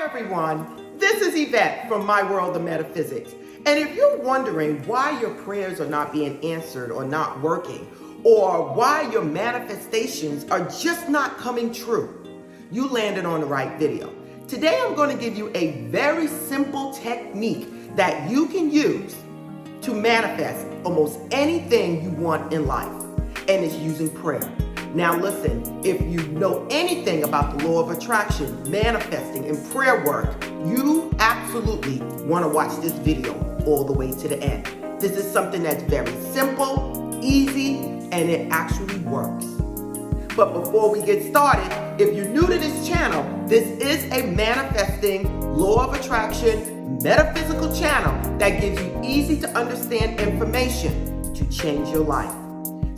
everyone, this is Yvette from My World of Metaphysics. And if you're wondering why your prayers are not being answered or not working, or why your manifestations are just not coming true, you landed on the right video. Today I'm going to give you a very simple technique that you can use to manifest almost anything you want in life, and it's using prayer. Now listen, if you know anything about the law of attraction, manifesting, and prayer work, you absolutely want to watch this video all the way to the end. This is something that's very simple, easy, and it actually works. But before we get started, if you're new to this channel, this is a manifesting, law of attraction, metaphysical channel that gives you easy to understand information to change your life.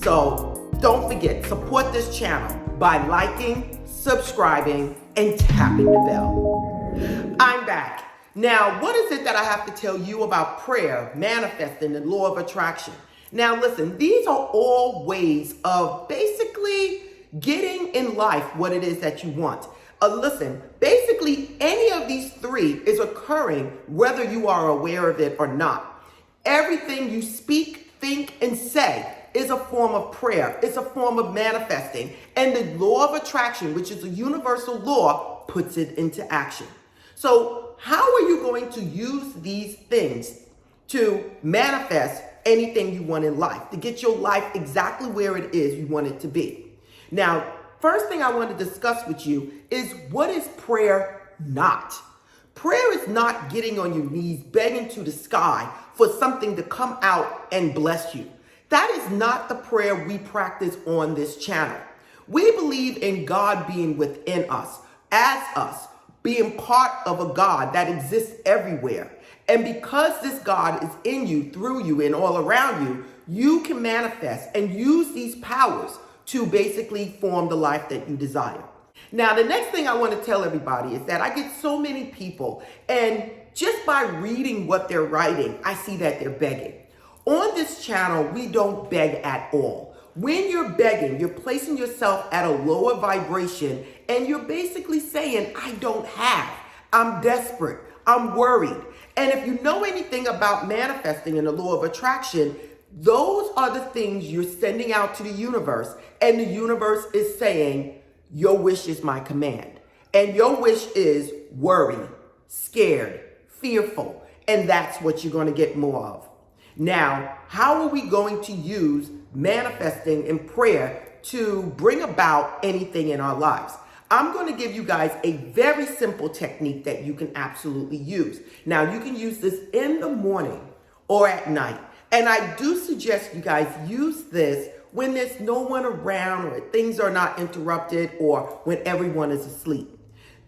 So don't forget, support this channel by liking, subscribing, and tapping the bell. I'm back. Now, what is it that I have to tell you about prayer, manifesting, and law of attraction? Now, listen, these are all ways of basically getting in life what it is that you want. Listen, basically, any of these three is occurring whether you are aware of it or not. Everything you speak, think, and say is a form of prayer. It's a form of manifesting. And the law of attraction, which is a universal law, puts it into action. So how are you going to use these things to manifest anything you want in life, to get your life exactly where it is you want it to be? Now, first thing I want to discuss with you is, what is prayer not? Prayer is not getting on your knees, begging to the sky for something to come out and bless you. That is not the prayer we practice on this channel. We believe in God being within us, as us, being part of a God that exists everywhere. And because this God is in you, through you, and all around you, you can manifest and use these powers to basically form the life that you desire. Now, the next thing I want to tell everybody is that I get so many people, and just by reading what they're writing, I see that they're begging. On this channel, we don't beg at all. When you're begging, you're placing yourself at a lower vibration, and you're basically saying, I don't have, I'm desperate, I'm worried. And if you know anything about manifesting and the law of attraction, those are the things you're sending out to the universe, and the universe is saying, your wish is my command. And your wish is worried, scared, fearful, and that's what you're going to get more of. Now, how are we going to use manifesting and prayer to bring about anything in our lives? I'm going to give you guys a very simple technique that you can absolutely use. Now, you can use this in the morning or at night. And I do suggest you guys use this when there's no one around, or things are not interrupted, or when everyone is asleep.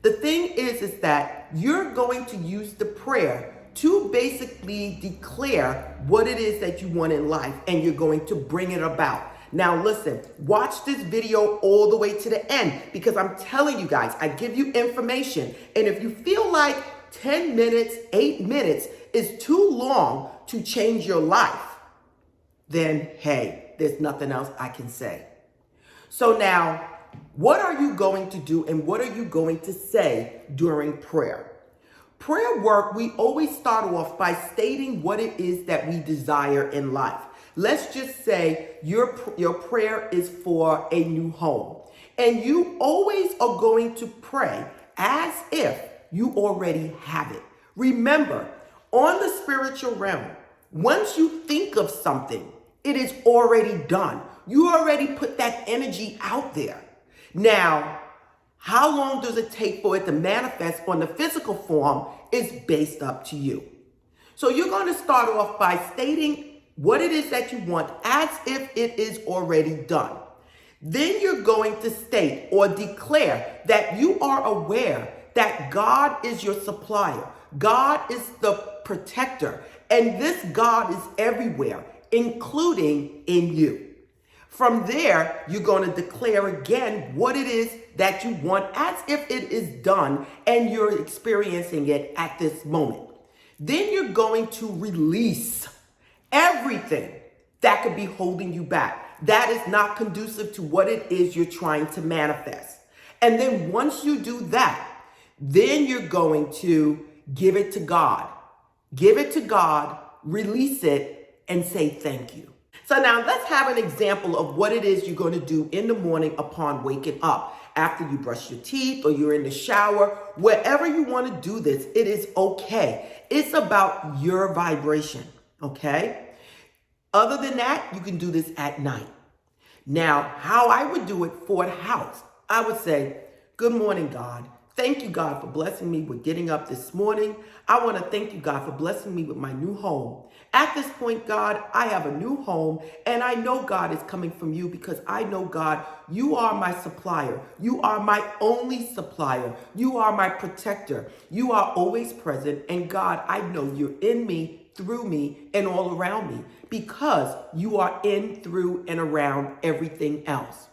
The thing is that you're going to use the prayer to basically declare what it is that you want in life, and you're going to bring it about. Now listen, watch this video all the way to the end, because I'm telling you guys, I give you information. And if you feel like 10 minutes, 8 minutes is too long to change your life, then hey, there's nothing else I can say. So now, what are you going to do, and what are you going to say during prayer? Prayer work, we always start off by stating what it is that we desire in life. Let's just say your prayer is for a new home. And you always are going to pray as if you already have it. Remember, on the spiritual realm, once you think of something, it is already done. You already put that energy out there. Now, how long does it take for it to manifest on the physical form is based up to you. So you're going to start off by stating what it is that you want as if it is already done. Then you're going to state or declare that you are aware that God is your supplier. God is the protector, and this God is everywhere, including in you. From there, you're going to declare again what it is that you want as if it is done and you're experiencing it at this moment. Then you're going to release everything that could be holding you back, that is not conducive to what it is you're trying to manifest. And then once you do that, Then you're going to give it to God. Give it to God, release it, and say thank you. So now let's have an example of what it is you're going to do in the morning upon waking up. After you brush your teeth or you're in the shower, wherever you want to do this, it is okay. It's about your vibration, okay? Other than that, you can do this at night. Now, how I would do it for the house, I would say, good morning, God. Thank you, God, for blessing me with getting up this morning. I want to thank you, God, for blessing me with my new home. At this point, God, I have a new home, and I know God is coming from you because I know, God, you are my supplier. You are my only supplier. You are my protector. You are always present, and God, I know you're in me, through me, and all around me because you are in, through, and around everything else.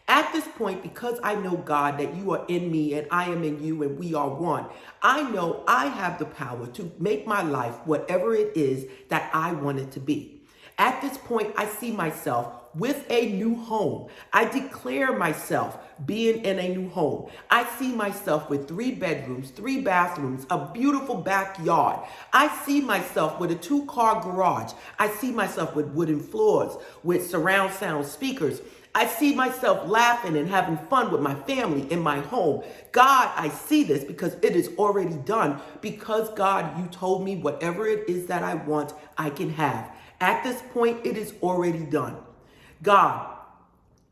At this point, because I know, God, that you are in me and I am in you and we are one, I know I have the power to make my life whatever it is that I want it to be. At this point, I see myself with a new home. I declare myself being in a new home. I see myself with 3 bedrooms, 3 bathrooms, a beautiful backyard. I see myself with a 2-car garage. I see myself with wooden floors, with surround sound speakers. I see myself laughing and having fun with my family in my home. God, I see this because it is already done. Because, God, you told me whatever it is that I want, I can have. At this point, it is already done. God,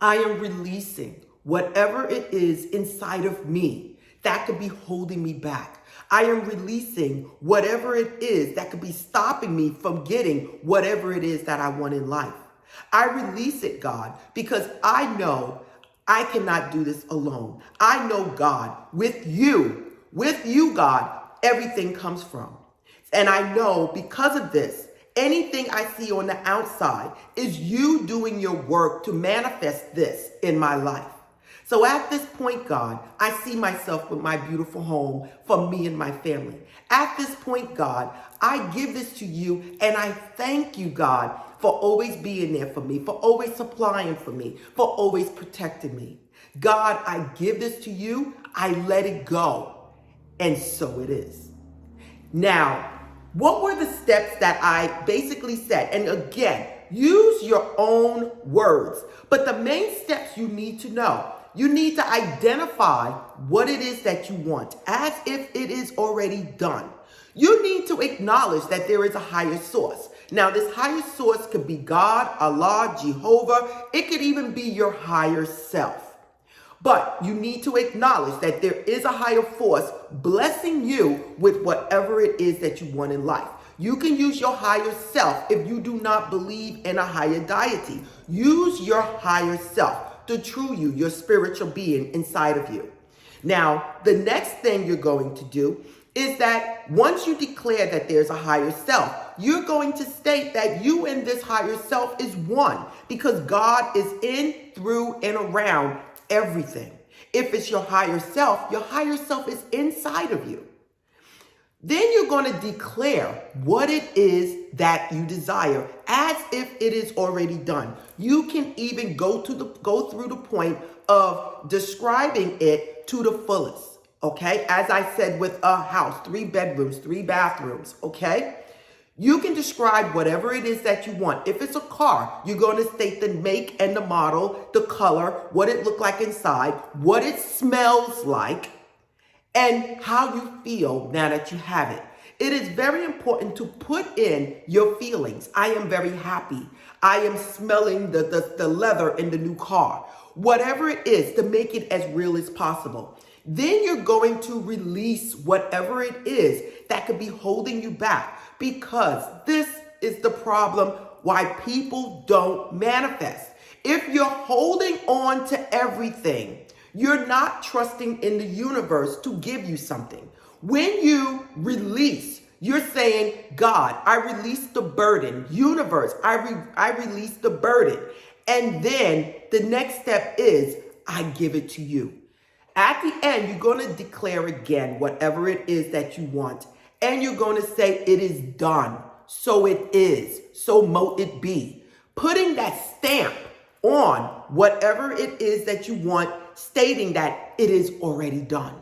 I am releasing whatever it is inside of me that could be holding me back. I am releasing whatever it is that could be stopping me from getting whatever it is that I want in life. I release it, God, because I know I cannot do this alone. I know, God, with you, God, everything comes from. And I know because of this, anything I see on the outside is you doing your work to manifest this in my life. So at this point, God, I see myself with my beautiful home for me and my family. At this point, God, I give this to you and I thank you, God, for always being there for me, for always supplying for me, for always protecting me. God, I give this to you. I let it go. And so it is. Now, what were the steps that I basically said? And again, use your own words. But the main steps you need to know. You need to identify what it is that you want as if it is already done. You need to acknowledge that there is a higher source. Now, this higher source could be God, Allah, Jehovah. It could even be your higher self. But you need to acknowledge that there is a higher force blessing you with whatever it is that you want in life. You can use your higher self if you do not believe in a higher deity. Use your higher self, the true you, your spiritual being inside of you. Now, the next thing you're going to do is that once you declare that there's a higher self, you're going to state that you and this higher self is one because God is in, through, and around everything. If it's your higher self is inside of you. Then you're going to declare what it is that you desire as if it is already done. You can even go through the point of describing it to the fullest. Okay, as I said with a house, 3 bedrooms, 3 bathrooms, okay? You can describe whatever it is that you want. If it's a car, you're going to state the make and the model, the color, what it looked like inside, what it smells like, and how you feel now that you have it. It is very important to put in your feelings. I am very happy. I am smelling the leather in the new car. Whatever it is to make it as real as possible. Then you're going to release whatever it is that could be holding you back because this is the problem why people don't manifest. If you're holding on to everything, you're not trusting in the universe to give you something. When you release, you're saying, God, I release the burden. Universe, I release the burden. And then the next step is I give it to you. At the end, you're going to declare again whatever it is that you want. And you're going to say, it is done. So it is. So mote it be. Putting that stamp on whatever it is that you want, stating that it is already done.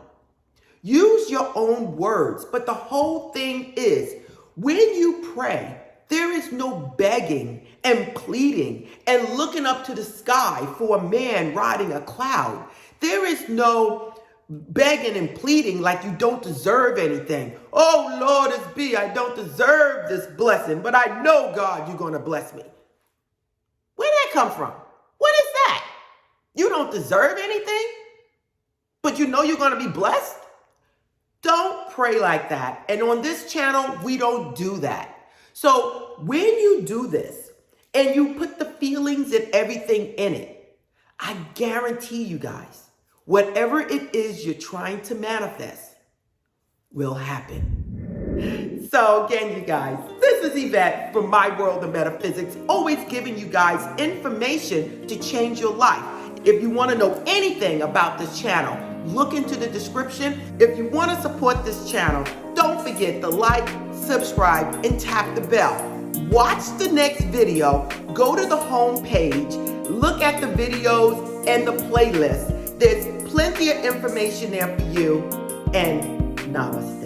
Use your own words. But the whole thing is, when you pray, there is no begging and pleading and looking up to the sky for a man riding a cloud. There is no begging and pleading like you don't deserve anything. Oh, Lord, it's B, I don't deserve this blessing, but I know, God, you're going to bless me. Where'd that come from? What is that? You don't deserve anything, but you know you're going to be blessed? Don't pray like that. And on this channel, we don't do that. So when you do this and you put the feelings and everything in it, I guarantee you guys, whatever it is you're trying to manifest will happen. So again, you guys, this is Yvette from My World of Metaphysics, always giving you guys information to change your life. If you want to know anything about this channel, look into the description. If you want to support this channel, don't forget to like, subscribe, and tap the bell. Watch the next video. Go to the home page. Look at the videos and the playlist. There's plenty of information there for you. And namaste.